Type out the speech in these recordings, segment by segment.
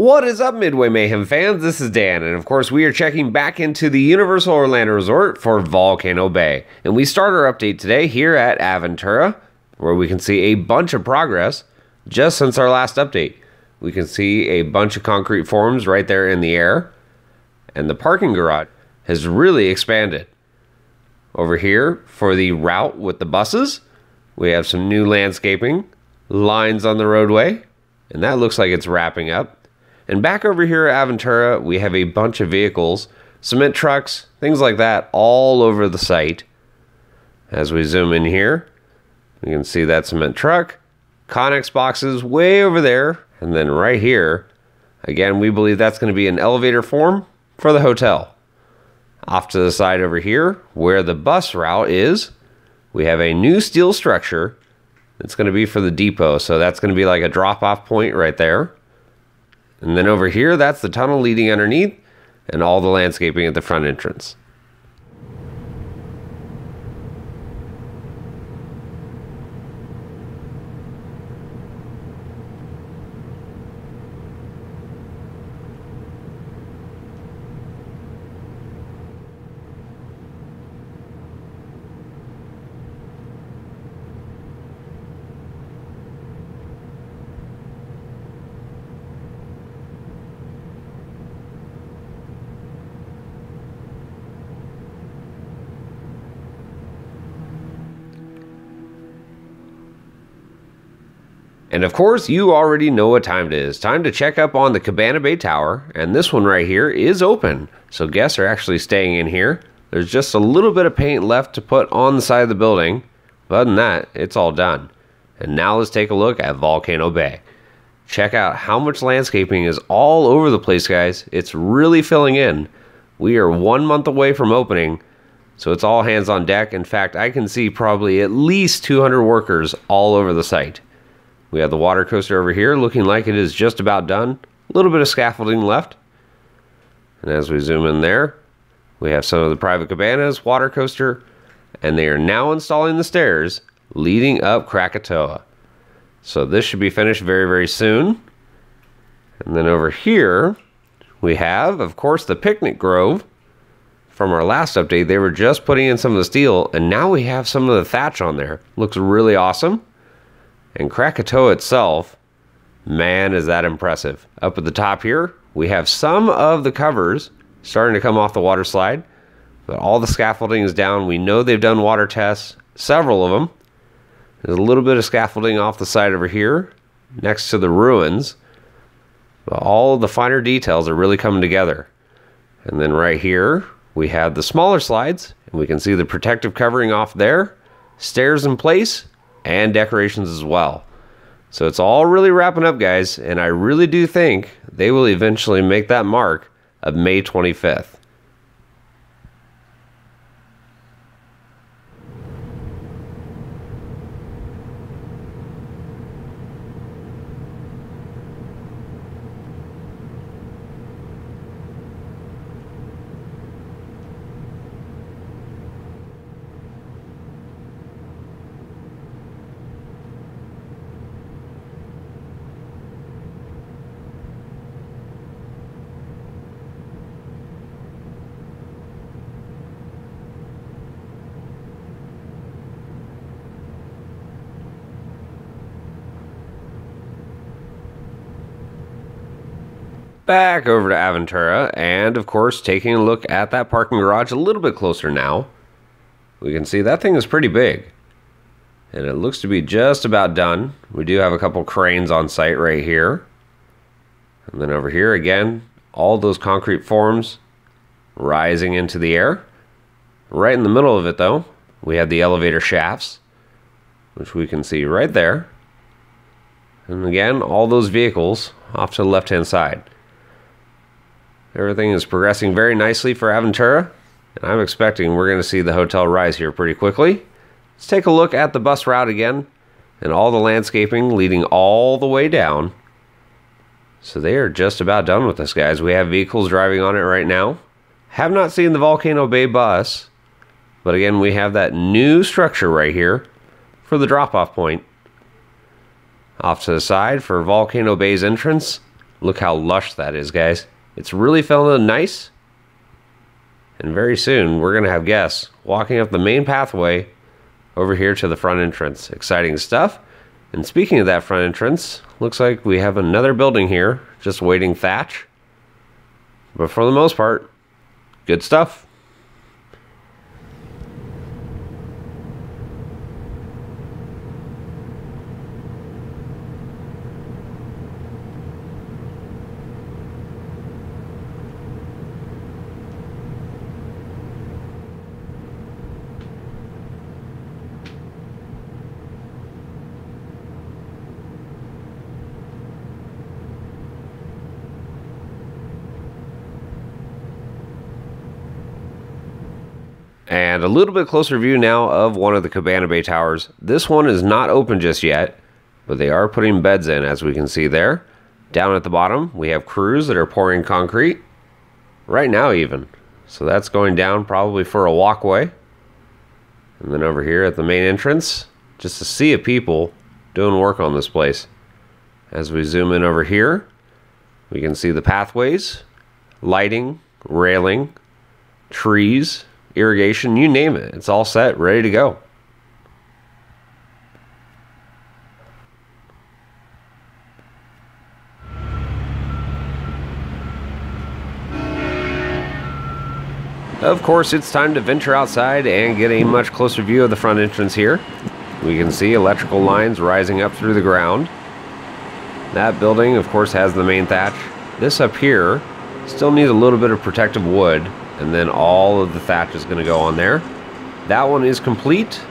What is up, Midway Mayhem fans? This is Dan, and of course we are checking back into the Universal Orlando Resort for Volcano Bay. And we start our update today here at Aventura, where we can see a bunch of progress just since our last update. We can see a bunch of concrete forms right there in the air, and the parking garage has really expanded. Over here, for the route with the buses, we have some new landscaping, lines on the roadway, and that looks like it's wrapping up. And back over here at Aventura, we have a bunch of vehicles, cement trucks, things like that, all over the site. As we zoom in here, we can see that cement truck, Connex boxes way over there, and then right here, again, we believe that's going to be an elevator form for the hotel. Off to the side over here, where the bus route is, we have a new steel structure that's going to be for the depot, so that's going to be like a drop-off point right there. And then over here, that's the tunnel leading underneath and all the landscaping at the front entrance. And of course, you already know what time it is. Time to check up on the Cabana Bay Tower, and this one right here is open. So guests are actually staying in here. There's just a little bit of paint left to put on the side of the building. But other than that, it's all done. And now let's take a look at Volcano Bay. Check out how much landscaping is all over the place, guys. It's really filling in. We are 1 month away from opening, so it's all hands on deck. In fact, I can see probably at least 200 workers all over the site. We have the water coaster over here looking like it is just about done. A little bit of scaffolding left. And as we zoom in there, we have some of the private cabanas, water coaster, and they are now installing the stairs leading up Krakatoa. So this should be finished very, very soon. And then over here, we have, of course, the picnic grove. From our last update, they were just putting in some of the steel, and now we have some of the thatch on there. Looks really awesome. And Krakatoa itself, man, is that impressive. Up at the top here, we have some of the covers starting to come off the water slide, but all the scaffolding is down. We know they've done water tests, several of them. There's a little bit of scaffolding off the side over here, next to the ruins, but all the finer details are really coming together. And then right here, we have the smaller slides, and we can see the protective covering off there, stairs in place, and decorations as well. So it's all really wrapping up, guys, and I really do think they will eventually make that mark of May 25th. Back over to Aventura, and of course taking a look at that parking garage a little bit closer now. We can see that thing is pretty big, and it looks to be just about done. We do have a couple cranes on site right here, and then over here again, all those concrete forms rising into the air. Right in the middle of it though, we have the elevator shafts, which we can see right there, and again, all those vehicles off to the left hand side. Everything is progressing very nicely for Aventura, and I'm expecting we're going to see the hotel rise here pretty quickly. Let's take a look at the bus route again, and all the landscaping leading all the way down. So they are just about done with this, guys. We have vehicles driving on it right now. Have not seen the Volcano Bay bus, but again, we have that new structure right here for the drop-off point. Off to the side for Volcano Bay's entrance, Look how lush that is, guys. It's really feeling nice. And very soon, we're going to have guests walking up the main pathway over here to the front entrance. Exciting stuff. And speaking of that front entrance, looks like we have another building here, just waiting thatch. But for the most part, good stuff. And a little bit closer view now of one of the Cabana Bay towers. This one is not open just yet, but they are putting beds in, as we can see there. Down at the bottom, we have crews that are pouring concrete. Right now even. So that's going down probably for a walkway. And then over here at the main entrance, just a sea of people doing work on this place. As we zoom in over here, we can see the pathways, lighting, railing, trees, irrigation, you name it. It's all set, ready to go. Of course, it's time to venture outside and get a much closer view of the front entrance here. We can see electrical lines rising up through the ground. That building, of course, has the main thatch. This up here still needs a little bit of protective wood, and then all of the thatch is going to go on there. That one is complete,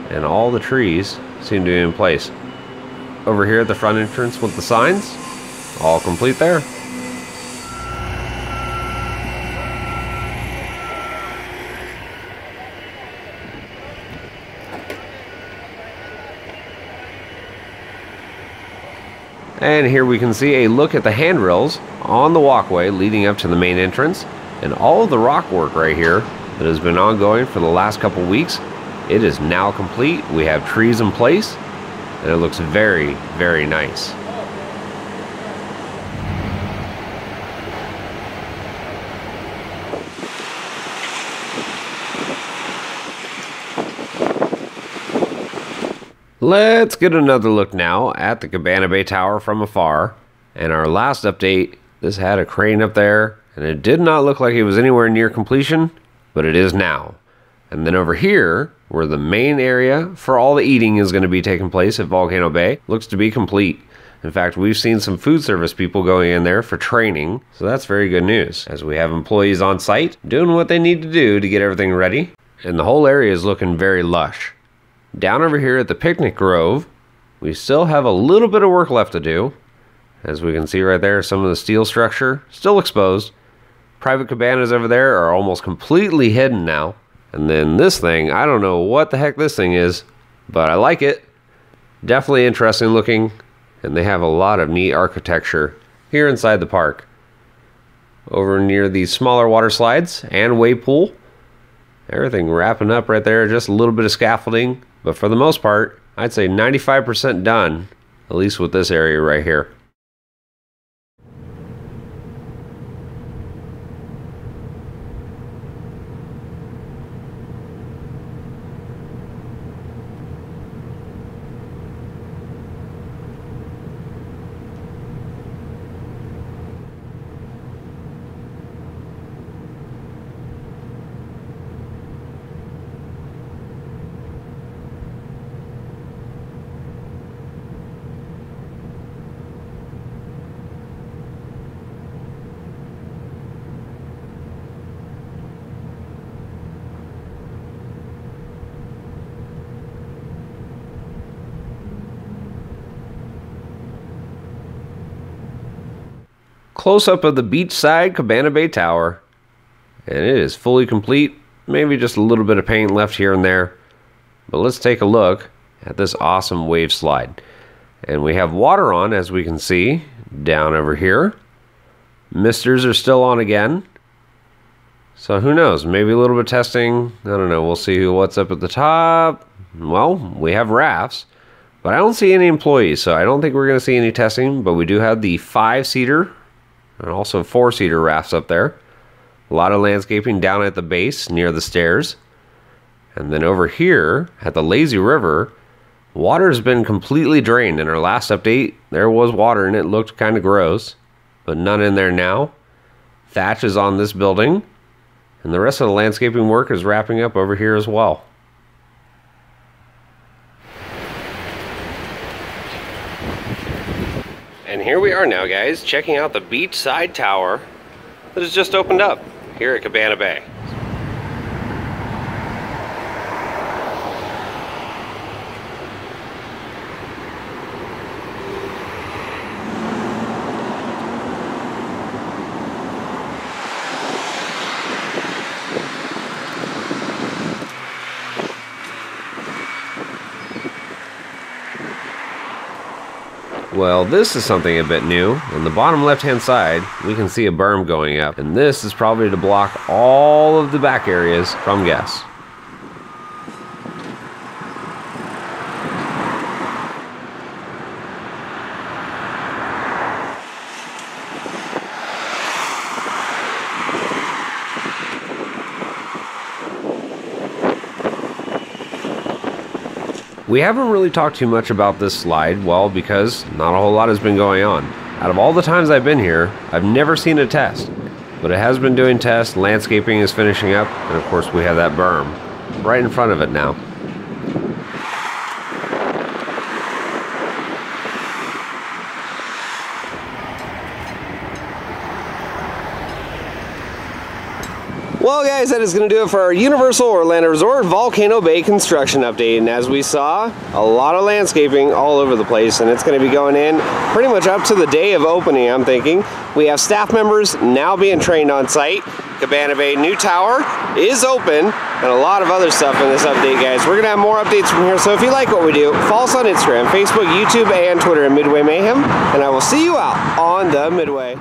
and all the trees seem to be in place. Over here at the front entrance with the signs, all complete there. And here we can see a look at the handrails on the walkway leading up to the main entrance, and all of the rock work right here that has been ongoing for the last couple weeks. It is now complete. We have trees in place, and it looks very, very nice. Let's get another look now at the Cabana Bay Tower from afar. And our last update, this had a crane up there, and it did not look like it was anywhere near completion, but it is now. And then over here, where the main area for all the eating is going to be taking place at Volcano Bay, looks to be complete. In fact, we've seen some food service people going in there for training, so that's very good news, as we have employees on site doing what they need to do to get everything ready. And the whole area is looking very lush. Down over here at the picnic grove, we still have a little bit of work left to do. As we can see right there, some of the steel structure still exposed. Private cabanas over there are almost completely hidden now. And then this thing, I don't know what the heck this thing is, but I like it. Definitely interesting looking, and they have a lot of neat architecture here inside the park. Over near these smaller water slides and wave pool, everything wrapping up right there, just a little bit of scaffolding. But for the most part, I'd say 95% done, at least with this area right here. Close-up of the beachside Cabana Bay Tower, and it is fully complete. Maybe just a little bit of paint left here and there, but let's take a look at this awesome wave slide. And we have water on, as we can see down over here. Misters are still on again, so who knows, maybe a little bit of testing. I don't know, we'll see what's up at the top. Well, we have rafts. But I don't see any employees, so I don't think we're going to see any testing. But we do have the 5-seater and also 4-seater rafts up there. A lot of landscaping down at the base near the stairs. And then over here at the lazy river, water's been completely drained. In our last update, there was water and it looked kind of gross, but none in there now. Thatch is on this building, and the rest of the landscaping work is wrapping up over here as well. And here we are now, guys, checking out the beachside tower that has just opened up here at Cabana Bay. Well, this is something a bit new. On the bottom left-hand side, we can see a berm going up, and this is probably to block all of the back areas from guests. We haven't really talked too much about this slide, well, because not a whole lot has been going on. Out of all the times I've been here, I've never seen a test. But it has been doing tests, landscaping is finishing up, and of course we have that berm right in front of it now. Well, guys, that is going to do it for our Universal Orlando Resort Volcano Bay construction update. And as we saw, a lot of landscaping all over the place, and it's going to be going in pretty much up to the day of opening, I'm thinking. We have staff members now being trained on site. Cabana Bay new tower is open, and a lot of other stuff in this update, guys. We're going to have more updates from here, so if you like what we do, follow us on Instagram, Facebook, YouTube, and Twitter at Midway Mayhem, and I will see you out on the Midway.